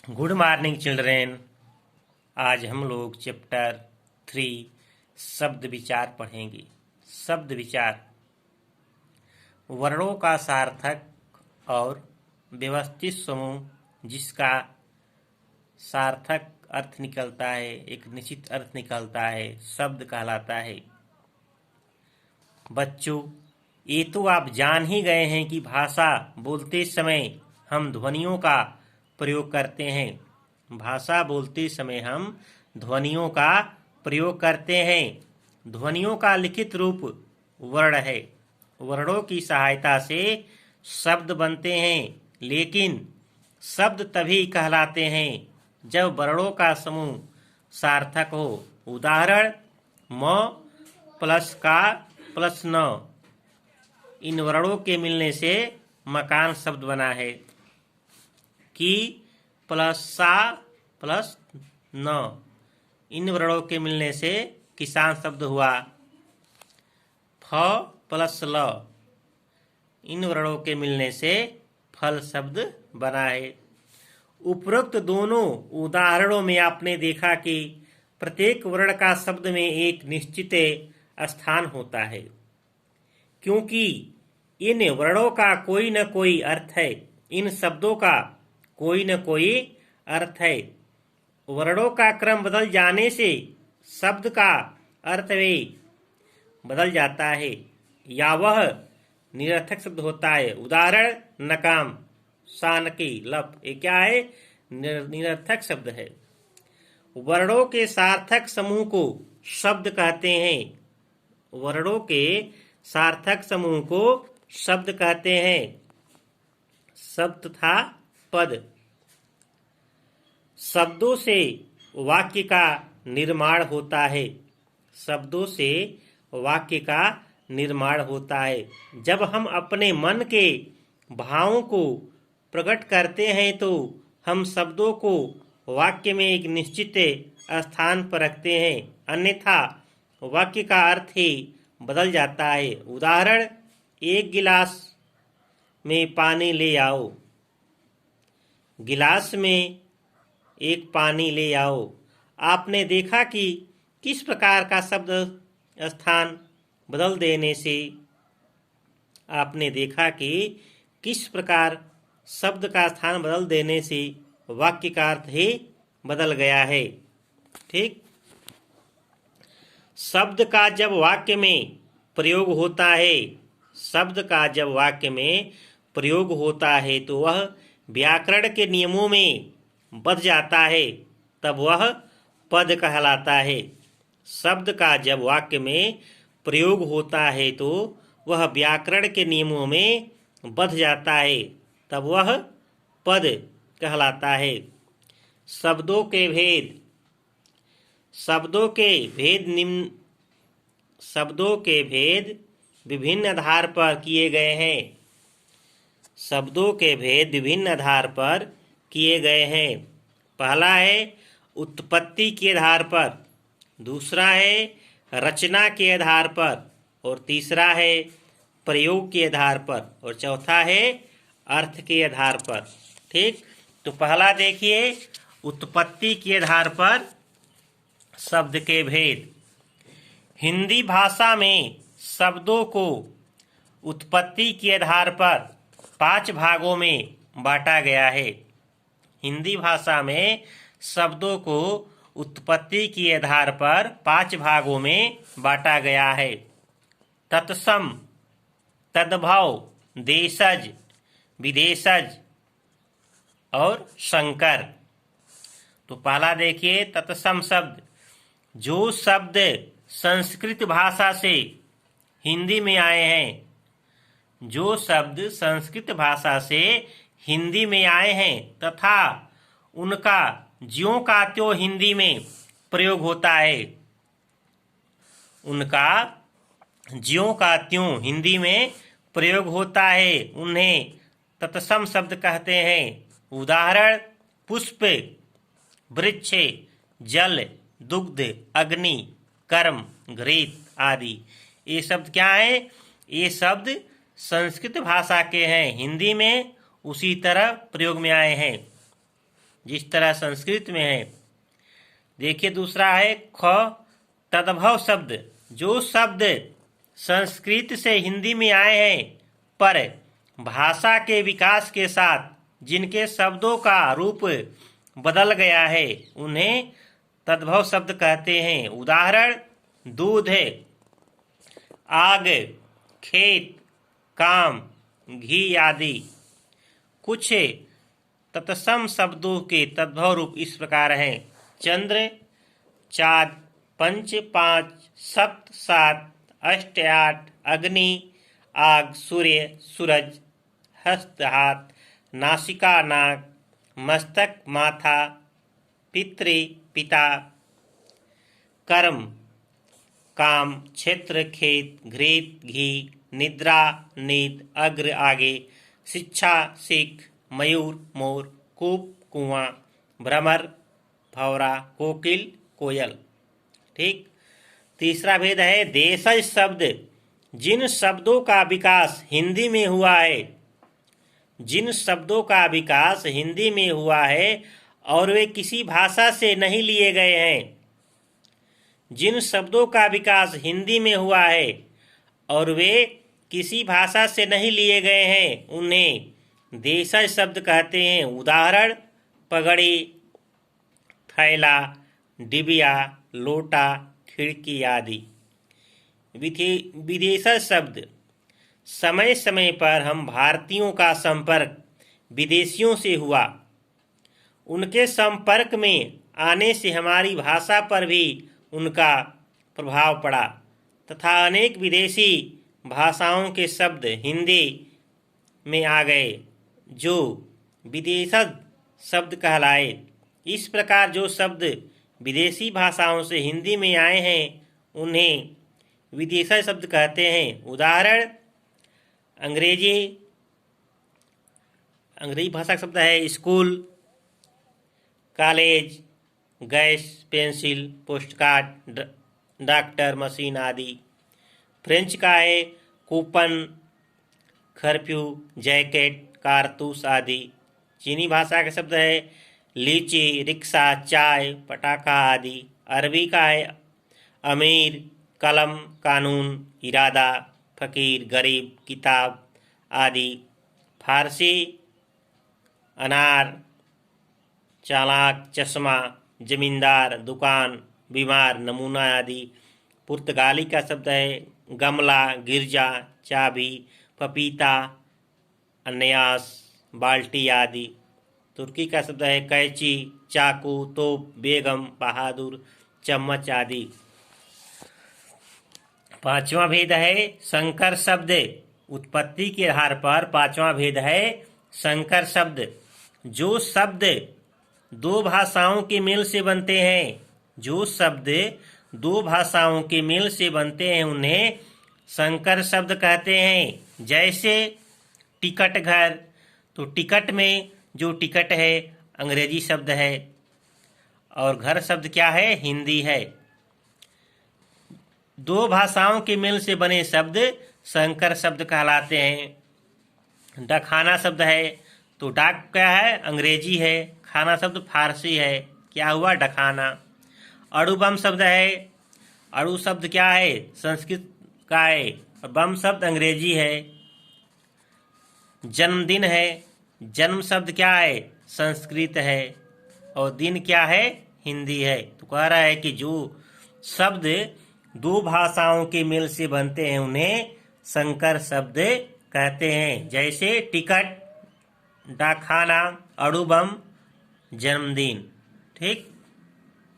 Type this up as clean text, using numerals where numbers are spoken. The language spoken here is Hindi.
Good morning children. आज हम लोग चैप्टर 3 शब्द विचार पढ़ेंगे। शब्द विचार वर्णों का सार्थक और व्यवस्थित समूह जिसका सार्थक अर्थ निकलता है, एक निश्चित अर्थ निकलता है, शब्द कहलाता है। बच्चों, ये तो आप जान ही गए हैं कि भाषा बोलते समय हम ध्वनियों का प्रयोग करते हैं। भाषा बोलते समय हम ध्वनियों का प्रयोग करते हैं। ध्वनियों का लिखित रूप वर्ण है। वर्णों की सहायता से शब्द बनते हैं, लेकिन शब्द तभी कहलाते हैं जब वर्णों का समूह सार्थक हो। उदाहरण म प्लस का प्लस न, इन वर्णों के मिलने से मकान शब्द बना है। कि प्लस सा प्लस न, इन वर्णों के मिलने से किसान शब्द हुआ। फ प्लस ल, इन वर्णों के मिलने से फल शब्द बना है। उपरोक्त दोनों उदाहरणों में आपने देखा कि प्रत्येक वर्ण का शब्द में एक निश्चित स्थान होता है, क्योंकि इन वर्णों का कोई न कोई अर्थ है। इन शब्दों का कोई न कोई अर्थ है। वर्णों का क्रम बदल जाने से शब्द का अर्थ भी बदल जाता है या वह निरर्थक शब्द होता है। उदाहरण नकाम, शानकी, लप, ये क्या है? निरर्थक शब्द है। वर्णों के सार्थक समूह को शब्द कहते हैं। वर्णों के सार्थक समूह को शब्द कहते हैं। शब्द तथा पद। शब्दों से वाक्य का निर्माण होता है। शब्दों से वाक्य का निर्माण होता है। जब हम अपने मन के भावों को प्रकट करते हैं तो हम शब्दों को वाक्य में एक निश्चित स्थान पर रखते हैं, अन्यथा वाक्य का अर्थ ही बदल जाता है। उदाहरण, एक गिलास में पानी ले आओ। गिलास में एक पानी ले आओ। आपने देखा कि किस प्रकार का शब्द स्थान बदल देने से आपने देखा कि किस प्रकार शब्द का स्थान बदल देने से वाक्य का अर्थ ही बदल गया है। ठीक, शब्द का जब वाक्य में प्रयोग होता है, शब्द का जब वाक्य में प्रयोग होता है तो वह व्याकरण के नियमों में बंध जाता है, तब वह पद कहलाता है। शब्द का जब वाक्य में प्रयोग होता है तो वह व्याकरण के नियमों में बंध जाता है, तब वह पद कहलाता है। शब्दों के भेद। शब्दों के भेद विभिन्न आधार पर किए गए हैं। शब्दों के भेद विभिन्न आधार पर किए गए हैं। पहला है उत्पत्ति के आधार पर, दूसरा है रचना के आधार पर, और तीसरा है प्रयोग के आधार पर, और चौथा है अर्थ के आधार पर। ठीक, तो पहला देखिए, उत्पत्ति के आधार पर शब्द के भेद। हिंदी भाषा में शब्दों को उत्पत्ति के आधार पर 5 भागों में बांटा गया है। हिंदी भाषा में शब्दों को उत्पत्ति के आधार पर 5 भागों में बांटा गया है। तत्सम, तद्भव, देशज, विदेशज और संकर। तो पहला देखिए, तत्सम शब्द। जो शब्द संस्कृत भाषा से हिंदी में आए हैं, जो शब्द संस्कृत भाषा से हिंदी में आए हैं तथा उनका ज्यों का त्यों हिंदी में प्रयोग होता है, उनका ज्यों का त्यों हिंदी में प्रयोग होता है, उन्हें तत्सम शब्द कहते हैं। उदाहरण, पुष्प, वृक्ष, जल, दुग्ध, अग्नि, कर्म, घृत आदि। ये शब्द क्या है? ये शब्द संस्कृत भाषा के हैं, हिंदी में उसी तरह प्रयोग में आए हैं। जिस तरह संस्कृत में है। देखिए दूसरा है ख तद्भव शब्द। जो शब्द संस्कृत से हिंदी में आए हैं पर भाषा के विकास के साथ जिनके शब्दों का रूप बदल गया है उन्हें तद्भव शब्द कहते हैं। उदाहरण दूध, आग, खेत, काम, घी आदि। कुछ तत्सम शब्दों के तद्भव रूप इस प्रकार हैं। चंद्र, चाँद, पंच, पाँच, सप्त, सात, अष्ट, आठ, अग्नि, आग, सूर्य, सूरज, हस्त, हाथ, नासिका, नाक, मस्तक, माथा, पितृ, पिता, कर्म, काम, क्षेत्र, खेत, घृत, घी, निद्रा, नींद, अग्र, आगे, शिक्षा, सीख, मयूर, मोर, कूप, कुआं, भ्रमर, भौरा, कोकिल, कोयल। ठीक। तीसरा भेद है देशज शब्द। जिन शब्दों का विकास हिंदी में हुआ है, जिन शब्दों का विकास हिंदी में हुआ है और वे किसी भाषा से नहीं लिए गए हैं, जिन शब्दों का विकास हिंदी में हुआ है और वे किसी भाषा से नहीं लिए गए हैं उन्हें देशज शब्द कहते हैं। उदाहरण पगड़ी, थैला, डिबिया, लोटा, खिड़की आदि। विदेशज शब्द। समय समय पर हम भारतीयों का संपर्क विदेशियों से हुआ। उनके संपर्क में आने से हमारी भाषा पर भी उनका प्रभाव पड़ा तथा अनेक विदेशी भाषाओं के शब्द हिंदी में आ गए जो विदेशज शब्द कहलाए। इस प्रकार जो शब्द विदेशी भाषाओं से हिंदी में आए हैं उन्हें विदेशज शब्द कहते हैं। उदाहरण अंग्रेजी भाषा का शब्द है school, college, gas, pencil, postcard, doctor, machine आदि। फ्रेंच का है कूपन, कर्फ्यू, जैकेट, कारतूस आदि। चीनी भाषा का शब्द है लीची, रिक्शा, चाय, पटाखा आदि। अरबी का है अमीर, कलम, कानून, इरादा, फकीर, गरीब, किताब आदि। फारसी अनार, चालाक, चश्मा, जमींदार, दुकान, बीमार, नमूना आदि। पुर्तगाली का शब्द है गमला, गिरजा, चाबी, पपीता, अन्यास, बाल्टी आदि। तुर्की का शब्द है कैंची, चाकू, तोप, बेगम, बहादुर, चम्मच आदि। पांचवा भेद है संकर शब्द। उत्पत्ति के आधार पर पांचवा भेद है संकर शब्द। जो शब्द दो भाषाओं के मेल से बनते हैं, जो शब्द दो भाषाओं के मेल से बनते हैं उन्हें संकर शब्द कहते हैं। जैसे टिकट घर, तो टिकट में जो टिकट है अंग्रेजी शब्द है और घर शब्द क्या है, हिंदी है। दो भाषाओं के मेल से बने शब्द संकर शब्द कहलाते हैं। डाकखाना शब्द है, तो डाक क्या है, अंग्रेजी है, खाना शब्द फारसी है, क्या हुआ डाकखाना। अड़ु बम शब्द है, अड़ु शब्द क्या है, संस्कृत का है और बम शब्द अंग्रेजी है। जन्मदिन है, जन्म शब्द क्या है, संस्कृत है और दिन क्या है, हिंदी है। तो कह रहा है कि जो शब्द दो भाषाओं के मेल से बनते हैं उन्हें संकर शब्द कहते हैं। जैसे टिकट, डाकखाना, अड़ु बम, जन्मदिन। ठीक।